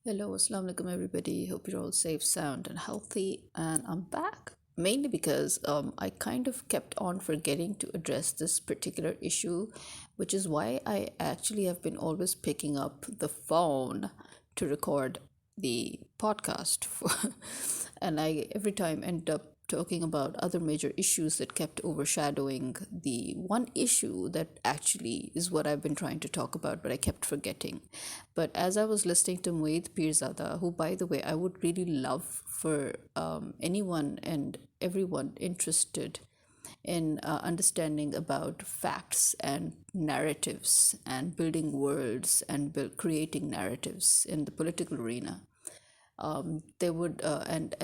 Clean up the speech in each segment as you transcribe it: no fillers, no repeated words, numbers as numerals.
Hello, assalamu alaikum everybody. Hope you're all safe, sound, and healthy. And I'm back mainly because I kind of kept on forgetting to address this particular issue, which is why I actually have been always picking up the phone to record the podcast. And I every time end up talking about other major issues that kept overshadowing the one issue that actually is what I've been trying to talk about, but I kept forgetting. But as I was listening to Moeed Pirzada, who, by the way, I would really love for anyone and everyone interested in understanding about facts and narratives and building worlds and creating narratives in the political arena, they would and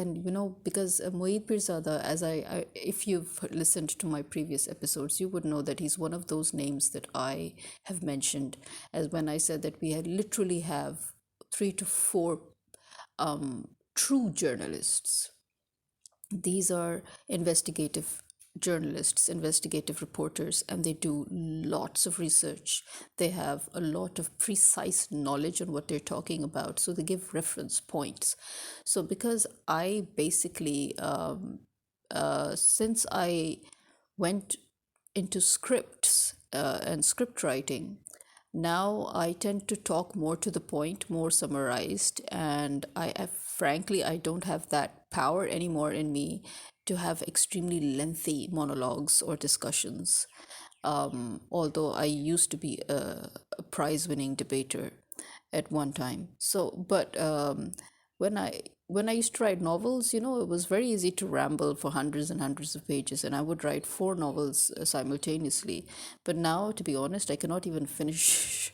because Moeed Pirzada, if you've listened to my previous episodes, you would know that he's one of those names that I have mentioned, as when I said that we had literally have three to four true journalists. These are investigative journalists, investigative reporters, and they do lots of research. They have a lot of precise knowledge on what they're talking about, so they give reference points. So, because I basically, since I went into scripts and script writing, now I tend to talk more to the point, more summarized, and frankly, I don't have that power anymore in me to have extremely lengthy monologues or discussions. Although I used to be a prize-winning debater at one time. So, but when I when I used to write novels, it was very easy to ramble for hundreds and hundreds of pages, and I would write four novels simultaneously. But now, to be honest, I cannot even finish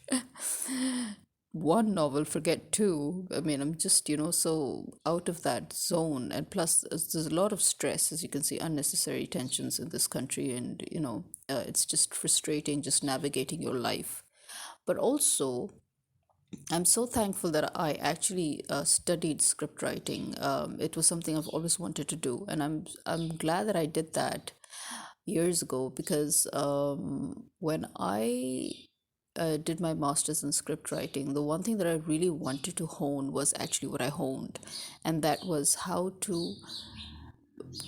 one novel, forget two. I mean, I'm just, so out of that zone. And plus, there's a lot of stress, as you can see, unnecessary tensions in this country. And, it's just frustrating just navigating your life. But also, I'm so thankful that I actually studied script writing. It was something I've always wanted to do, and I'm glad that I did that years ago because when I did my master's in script writing, the one thing that I really wanted to hone was actually what I honed, and that was how to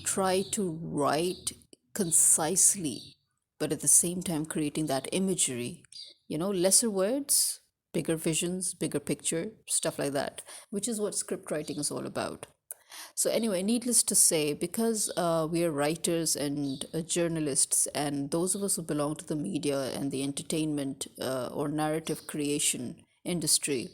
try to write concisely, but at the same time creating that imagery, lesser words, bigger visions, bigger picture, stuff like that, which is what script writing is all about. So, anyway, needless to say, because we are writers and journalists, and those of us who belong to the media and the entertainment or narrative creation industry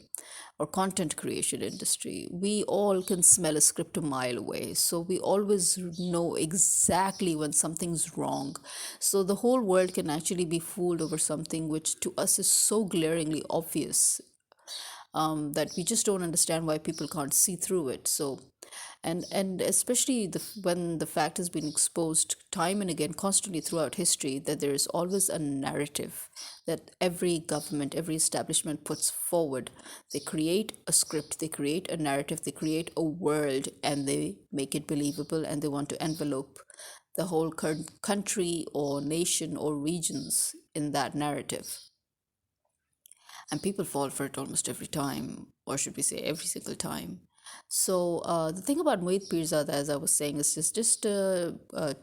or content creation industry, we all can smell a script a mile away. So, we always know exactly when something's wrong. So, the whole world can actually be fooled over something which to us is so glaringly obvious that we just don't understand why people can't see through it. So, and especially when the fact has been exposed time and again, constantly throughout history, that there is always a narrative that every government, every establishment puts forward. They create a script, they create a narrative, they create a world, and they make it believable, and they want to envelope the whole country or nation or regions in that narrative, and people fall for it almost every time, or should we say every single time. So the thing about Moeed Pirzada, as I was saying, is just 2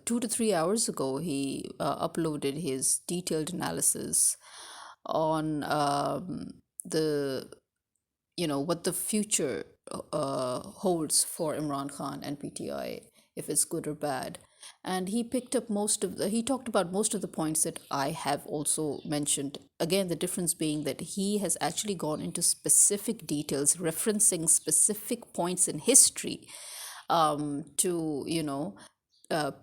to 3 hours ago, he uploaded his detailed analysis on the what the future holds for Imran Khan and PTI, if it's good or bad. And he picked up he talked about most of the points that I have also mentioned. Again, the difference being that he has actually gone into specific details, referencing specific points in history to,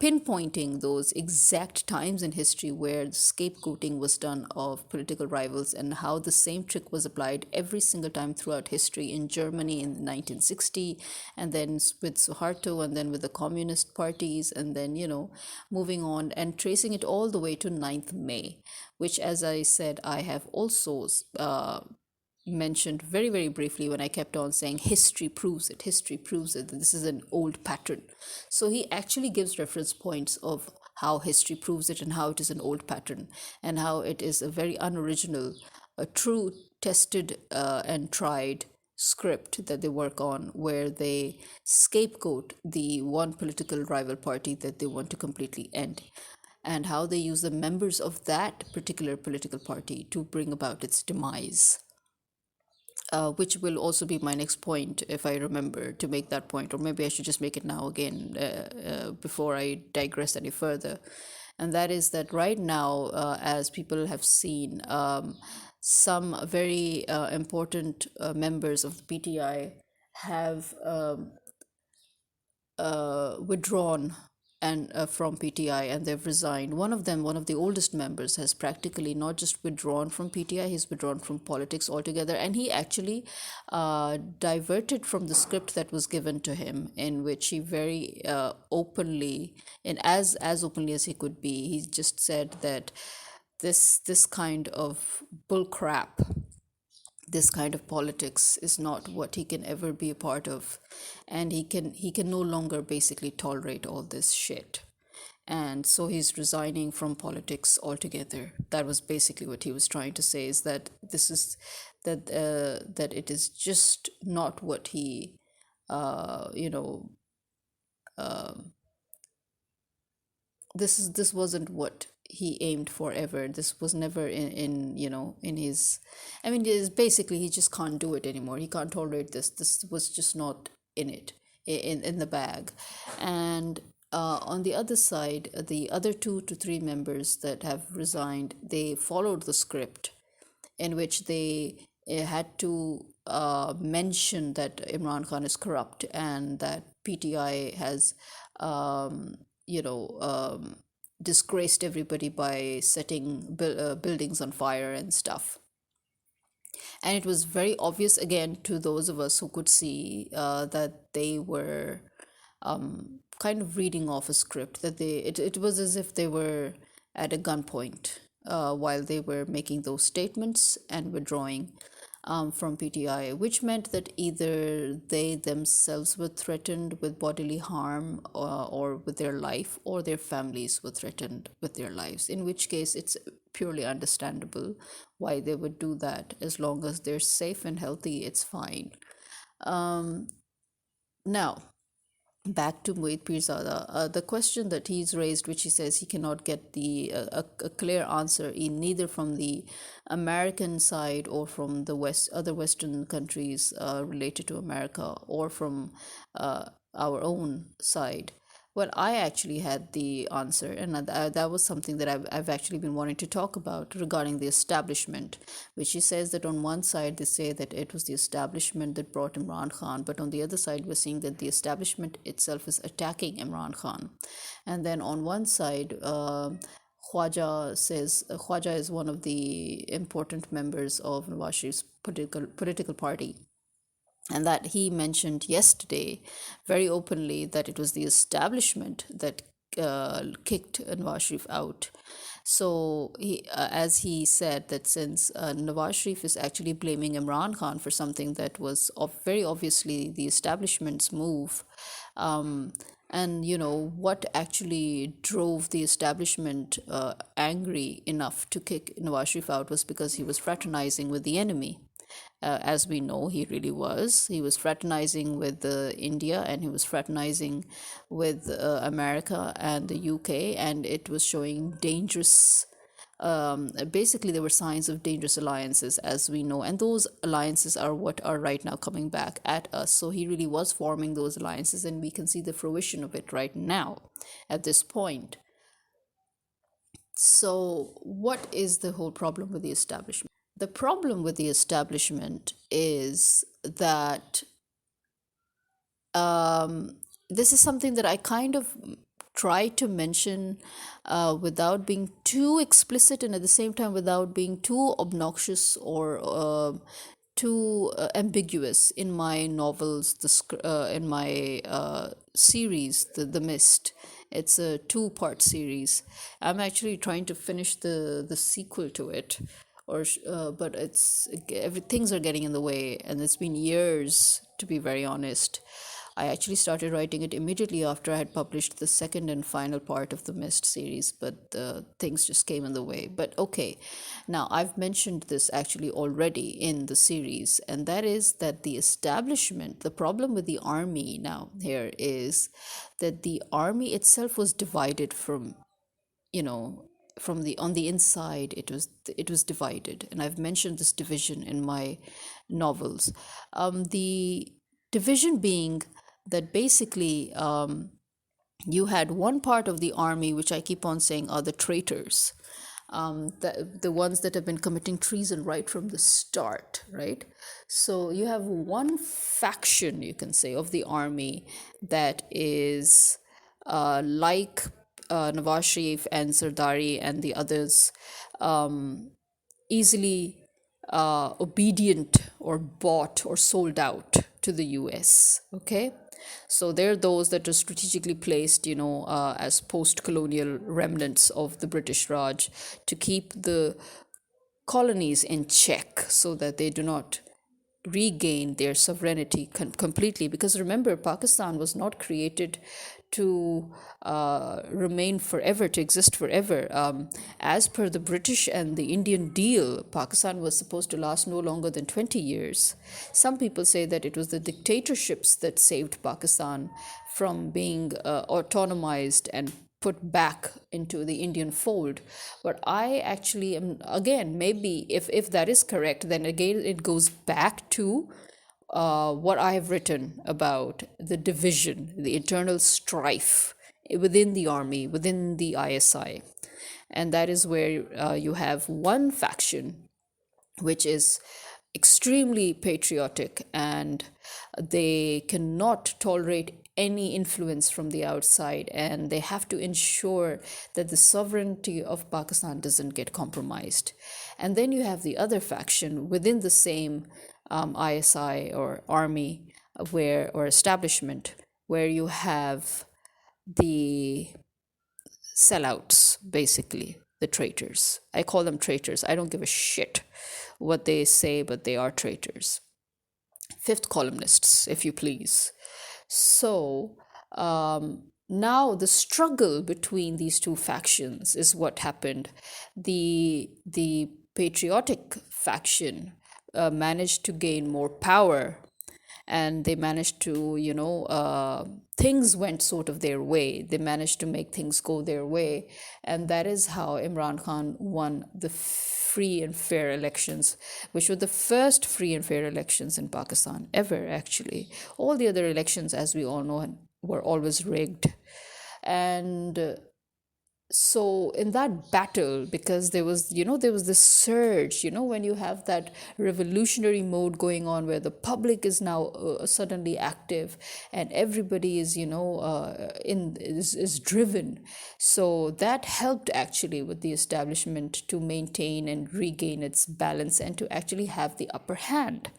pinpointing those exact times in history where scapegoating was done of political rivals, and how the same trick was applied every single time throughout history in Germany in 1960, and then with Suharto, and then with the communist parties, and then, moving on and tracing it all the way to 9th May, which, as I said, I have also mentioned very, very briefly when I kept on saying history proves it, that this is an old pattern. So he actually gives reference points of how history proves it and how it is an old pattern, and how it is a very unoriginal, a true, tested, and tried script that they work on where they scapegoat the one political rival party that they want to completely end, and how they use the members of that particular political party to bring about its demise. Which will also be my next point if I remember to make that point, or maybe I should just make it now again before I digress any further. And that is that right now, as people have seen, some very important members of the PTI have withdrawn and from PTI, and they've resigned. One of them, one of the oldest members, has practically not just withdrawn from PTI, he's withdrawn from politics altogether. And he actually diverted from the script that was given to him, in which he very openly, and as openly as he could be, he just said that this kind of bull crap, this kind of politics is not what he can ever be a part of, and he can no longer basically tolerate all this shit. And so he's resigning from politics altogether. That was basically what he was trying to say, is that this is that it is just not what he you know this wasn't what he aimed for ever. This was never in in his, I mean, it is basically he just can't do it anymore. He can't tolerate this. This was just not in it, in the bag. And on the other side, the other 2 to 3 members that have resigned, they followed the script in which they had to mention that Imran Khan is corrupt and that PTI has, um, you know, disgraced everybody by setting buildings on fire and stuff. And it was very obvious, again, to those of us who could see that they were kind of reading off a script, that it was as if they were at a gunpoint while they were making those statements and withdrawing from PTI, which meant that either they themselves were threatened with bodily harm or with their life, or their families were threatened with their lives, in which case it's purely understandable why they would do that. As long as they're safe and healthy, it's fine. Now, back to Moeed Pirzada, the question that he's raised, which he says he cannot get a clear answer in neither from the American side or from the other Western countries related to America, or from our own side. Well, I actually had the answer, and that was something that I've actually been wanting to talk about regarding the establishment, which he says that on one side they say that it was the establishment that brought Imran Khan, but on the other side we're seeing that the establishment itself is attacking Imran Khan. And then on one side, Khwaja says Khwaja is one of the important members of Nawaz Sharif's political party, and that he mentioned yesterday very openly that it was the establishment that kicked Nawaz Sharif out. So as he said, that since Nawaz Sharif is actually blaming Imran Khan for something that was very obviously the establishment's move, and what actually drove the establishment angry enough to kick Nawaz Sharif out was because he was fraternizing with the enemy. As we know, he really was. He was fraternizing with India, and he was fraternizing with America and the UK, and it was showing dangerous. Basically, there were signs of dangerous alliances, as we know, and those alliances are what are right now coming back at us. So he really was forming those alliances, and we can see the fruition of it right now at this point. So, what is the whole problem with the establishment? The problem with the establishment is that this is something that I kind of try to mention without being too explicit, and at the same time without being too obnoxious or too ambiguous in my novels, in my series, the Mist. It's a 2-part series. I'm actually trying to finish the sequel to it, but things are getting in the way, and it's been years, to be very honest. I actually started writing it immediately after I had published the second and final part of the Mist series, but things just came in the way. But okay, now I've mentioned this actually already in the series, and that is that the establishment, the problem with the army now here is that the army itself was divided from, you know, from the on the inside. It was divided, and I've mentioned this division in my novels. The division being that basically you had one part of the army, which I keep on saying are the traitors, the ones that have been committing treason right from the start, right? So you have one faction, you can say, of the army that is like Nawaz Sharif and Zardari and the others, easily obedient or bought or sold out to the US. Okay. So they're those that are strategically placed, as post colonial remnants of the British Raj to keep the colonies in check so that they do not regain their sovereignty completely. Because remember, Pakistan was not created to remain forever, to exist forever. As per the British and the Indian deal, Pakistan was supposed to last no longer than 20 years. Some people say that it was the dictatorships that saved Pakistan from being autonomized and put back into the Indian fold. But I actually am, again, maybe if that is correct, then again it goes back to what I have written about the division, the internal strife within the army, within the ISI. And that is where you have one faction which is extremely patriotic, and they cannot tolerate any influence from the outside, and they have to ensure that the sovereignty of Pakistan doesn't get compromised. And then you have the other faction within the same ISI or army, or establishment, where you have the sellouts, basically, the traitors. I call them traitors. I don't give a shit what they say, but they are traitors. Fifth columnists, if you please. So now the struggle between these two factions is what happened. The patriotic faction managed to gain more power, and they managed to, things went sort of their way. They managed to make things go their way, and that is how Imran Khan won the free and fair elections, which were the first free and fair elections in Pakistan ever, actually. All the other elections, as we all know, were always rigged. And so in that battle, because there was this surge, when you have that revolutionary mode going on where the public is now suddenly active, and everybody is is driven. So that helped actually with the establishment to maintain and regain its balance and to actually have the upper hand.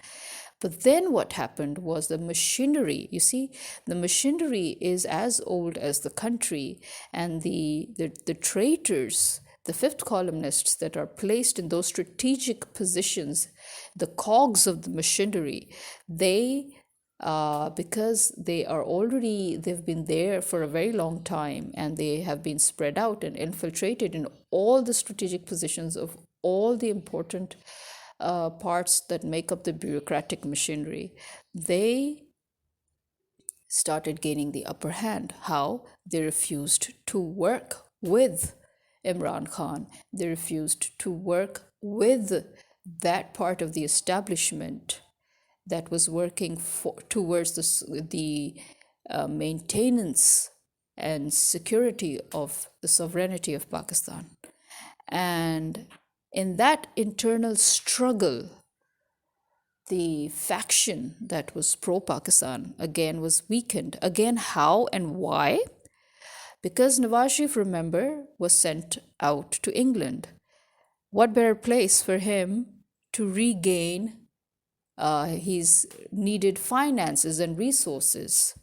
But then what happened was the machinery. You see, the machinery is as old as the country, and the traitors, the fifth columnists that are placed in those strategic positions, the cogs of the machinery, they because they've been there for a very long time, and they have been spread out and infiltrated in all the strategic positions of all the important parts that make up the bureaucratic machinery. They started gaining the upper hand. How? They refused to work with Imran Khan. They refused to work with that part of the establishment that was working towards the maintenance and security of the sovereignty of Pakistan. And in that internal struggle, the faction that was pro Pakistan again was weakened. Again, how and why? Because Nawaz Sharif, remember, was sent out to England. What better place for him to regain his needed finances and resources?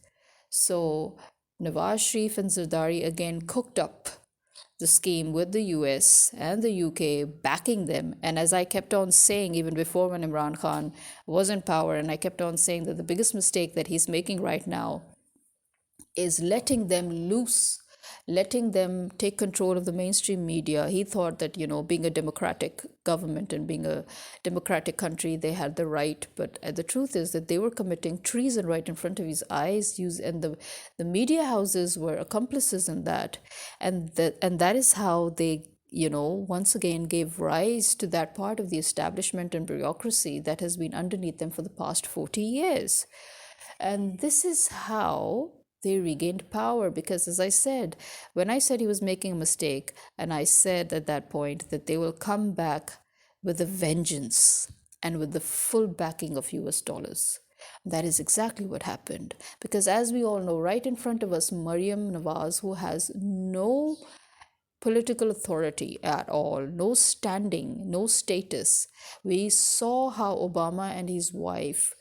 So Nawaz Sharif and Zardari again cooked up the scheme with the US and the UK backing them. And as I kept on saying, even before when Imran Khan was in power, and I kept on saying that the biggest mistake that he's making right now is letting them loose, letting them take control of the mainstream media. He thought that, being a democratic government and being a democratic country, they had the right. But the truth is that they were committing treason right in front of his eyes. And the media houses were accomplices in that. And that is how they once again gave rise to that part of the establishment and bureaucracy that has been underneath them for the past 40 years. And this is how they regained power. Because, as I said, when I said he was making a mistake, and I said at that point that they will come back with a vengeance and with the full backing of US dollars. That is exactly what happened. Because, as we all know, right in front of us, Maryam Nawaz, who has no political authority at all, no standing, no status. We saw how Obama and his wife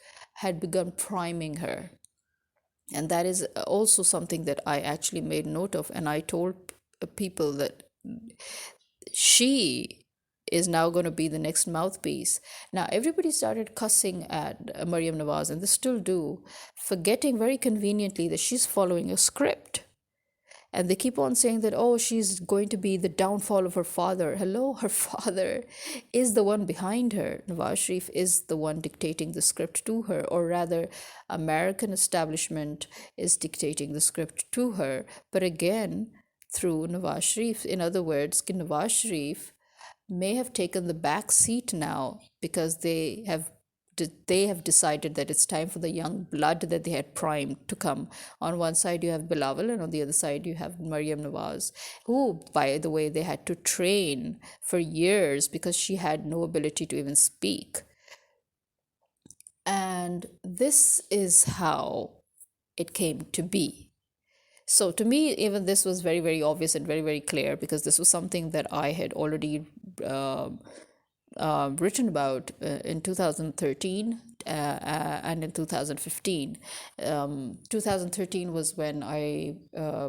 had begun priming her. And that is also something that I actually made note of. And I told people that she is now going to be the next mouthpiece. Now, everybody started cussing at Maryam Nawaz, and they still do, forgetting very conveniently that she's following a script. And they keep on saying that, oh, she's going to be the downfall of her father. Hello, her father is the one behind her. Nawaz Sharif is the one dictating the script to her, or rather, American establishment is dictating the script to her. But again, through Nawaz Sharif. In other words, Nawaz Sharif may have taken the back seat now because they have decided that it's time for the young blood that they had primed to come. On one side you have Bilawal, and on the other side you have Maryam Nawaz, who, by the way, they had to train for years because she had no ability to even speak. And this is how it came to be. So to me, even this was very, very obvious and very, very clear, because this was something that I had already written about in 2013 and in 2015. 2013 was when I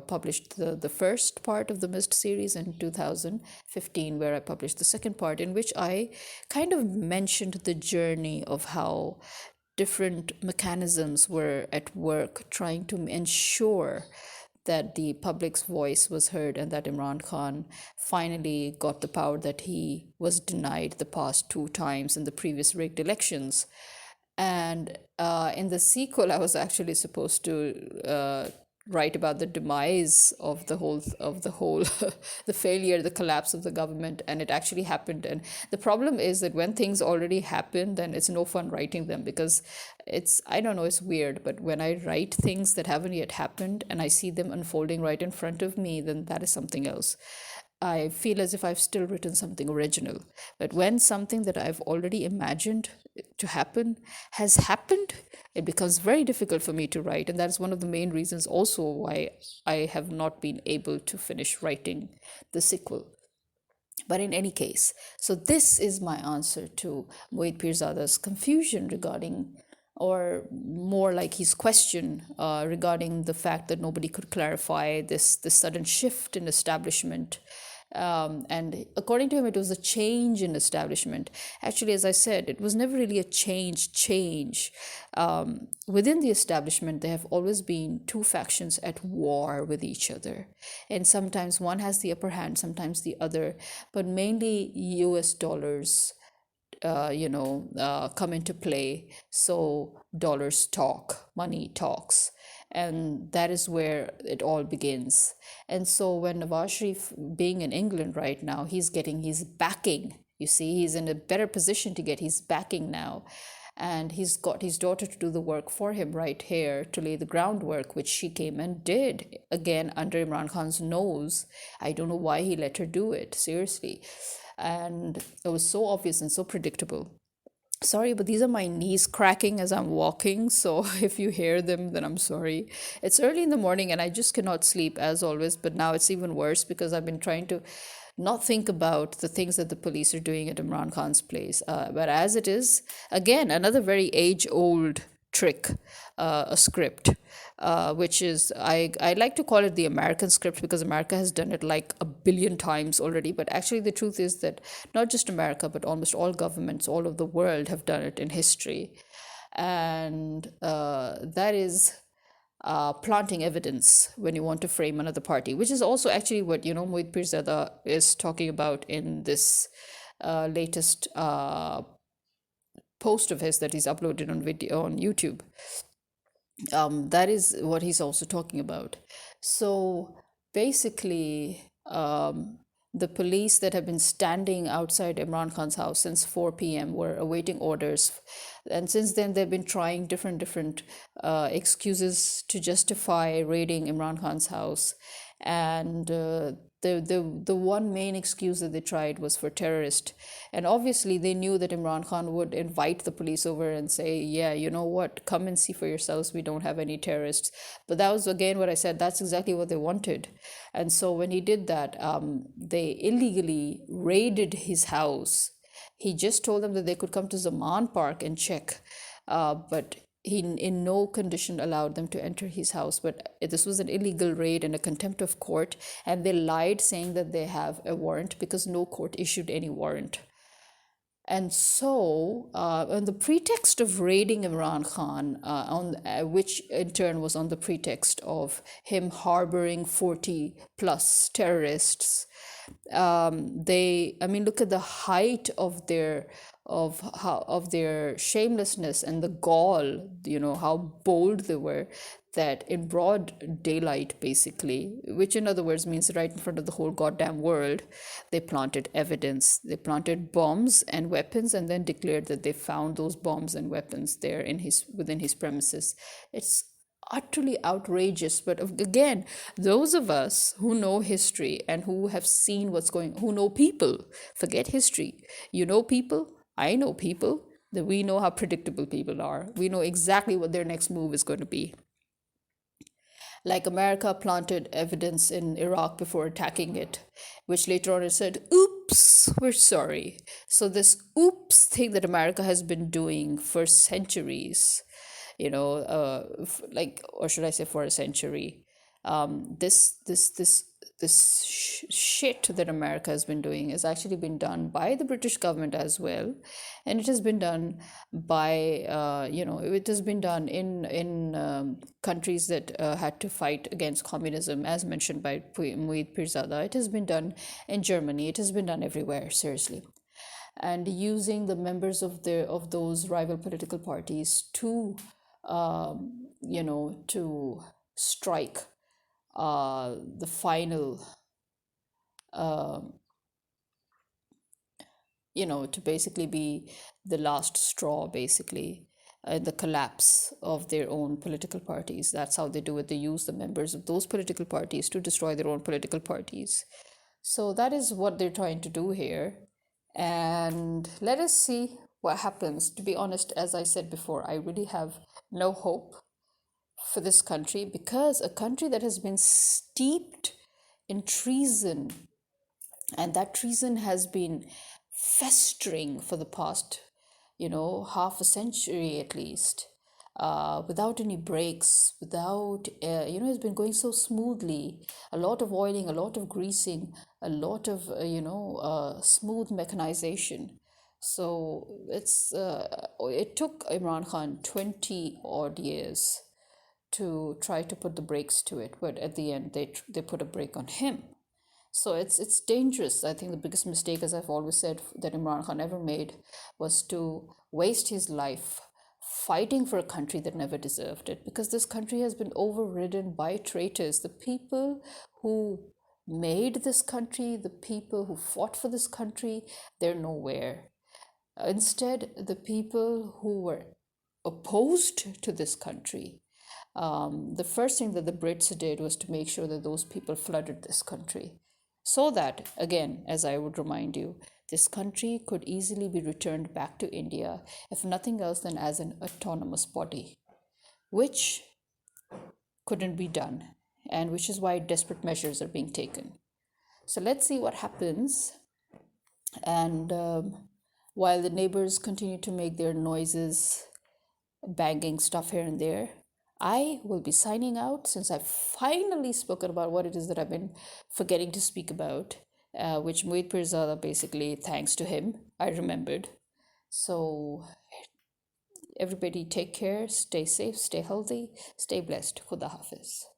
published the first part of the Mist series, and 2015 where I published the second part, in which I kind of mentioned the journey of how different mechanisms were at work trying to ensure that the public's voice was heard, and that Imran Khan finally got the power that he was denied the past two times in the previous rigged elections. And in the sequel, I was actually supposed to write about the demise of the whole the failure, the collapse of the government, and it actually happened. And the problem is that when things already happen, then it's no fun writing them, because I don't know, it's weird, but when I write things that haven't yet happened and I see them unfolding right in front of me, then that is something else. I feel as if I've still written something original. But when something that I've already imagined to happen has happened, it becomes very difficult for me to write. And that's one of the main reasons also why I have not been able to finish writing the sequel. But in any case, so this is my answer to Moeed Pirzada's confusion regarding, or more like his question regarding the fact that nobody could clarify this sudden shift in establishment. And according to him, it was a change in establishment. Actually, as I said, it was never really a change. Within the establishment, there have always been two factions at war with each other. And sometimes one has the upper hand, sometimes the other, but mainly US dollars come into play. So dollars talk, money talks. And that is where it all begins. And so when Nawaz Sharif, being in England right now, he's getting his backing. You see, he's in a better position to get his backing now. And he's got his daughter to do the work for him right here, to lay the groundwork, which she came and did, again, under Imran Khan's nose. I don't know why he let her do it, seriously. And it was so obvious and so predictable. Sorry, but these are my knees cracking as I'm walking. So if you hear them, then I'm sorry. It's early in the morning and I just cannot sleep as always. But now it's even worse because I've been trying to not think about the things that the police are doing at Imran Khan's place. But as it is, again, another very age old trick, a script, which is I like to call it the American script because America has done it like a billion times already. But actually, the truth is that not just America, but almost all governments all over the world have done it in history, and that is planting evidence when you want to frame another party, which is also actually what Moeed Pirzada is talking about in this latest post of his that he's uploaded on video on YouTube. That is what he's also talking about. So basically, the police that have been standing outside Imran Khan's house since 4 p.m. were awaiting orders, and since then they've been trying different excuses to justify raiding Imran Khan's house, and the one main excuse that they tried was for terrorist. And obviously they knew that Imran Khan would invite the police over and say, yeah, you know what, come and see for yourselves, we don't have any terrorists. But that was again what I said, that's exactly what they wanted. And so when he did that, they illegally raided his house. He just told them that they could come to Zaman Park and check, but he in no condition allowed them to enter his house. But this was an illegal raid and a contempt of court, and they lied saying that they have a warrant because no court issued any warrant. And so, on the pretext of raiding Imran Khan, which in turn was on the pretext of him harboring 40 plus terrorists, I mean, look at the height of their shamelessness and the gall, how bold they were, that in broad daylight, basically, which in other words means right in front of the whole goddamn world, they planted evidence. They planted bombs and weapons and then declared that they found those bombs and weapons there within his premises. It's utterly outrageous. But again, those of us who know history and who have seen who know people, forget history. You know people, I know people, that we know how predictable people are. We know exactly what their next move is going to be. Like America planted evidence in Iraq before attacking it, which later on it said, oops, we're sorry. So this oops thing that America has been doing for centuries, or should I say for a century, this shit that America has been doing has actually been done by the British government as well, and it has been done by it has been done in countries that had to fight against communism, as mentioned by Moeed Pirzada. It has been done in Germany. It has been done everywhere. Seriously. And using the members of those rival political parties to to strike the final, to basically be the last straw, basically, the collapse of their own political parties. That's how they do it. They use the members of those political parties to destroy their own political parties. So that is what they're trying to do here. And let us see what happens. To be honest, as I said before, I really have no hope for this country, because a country that has been steeped in treason, and that treason has been festering for the past, half a century at least, without any breaks, without, it's been going so smoothly. A lot of oiling, a lot of greasing, a lot of, smooth mechanization. So it took Imran Khan 20 odd years to try to put the brakes to it, but at the end they put a brake on him. So it's dangerous. I think the biggest mistake, as I've always said, that Imran Khan ever made was to waste his life fighting for a country that never deserved it, because this country has been overridden by traitors. The people who made this country, the people who fought for this country, they're nowhere. Instead, the people who were opposed to this country, the first thing that the Brits did was to make sure that those people flooded this country, so that, again, as I would remind you, this country could easily be returned back to India, if nothing else than as an autonomous body, which couldn't be done, and which is why desperate measures are being taken. So let's see what happens. And while the neighbors continue to make their noises banging stuff here and there. I will be signing out since I've finally spoken about what it is that I've been forgetting to speak about, which Moeed Pirzada, basically, thanks to him, I remembered. So, everybody take care, stay safe, stay healthy, stay blessed. Khuda Hafiz.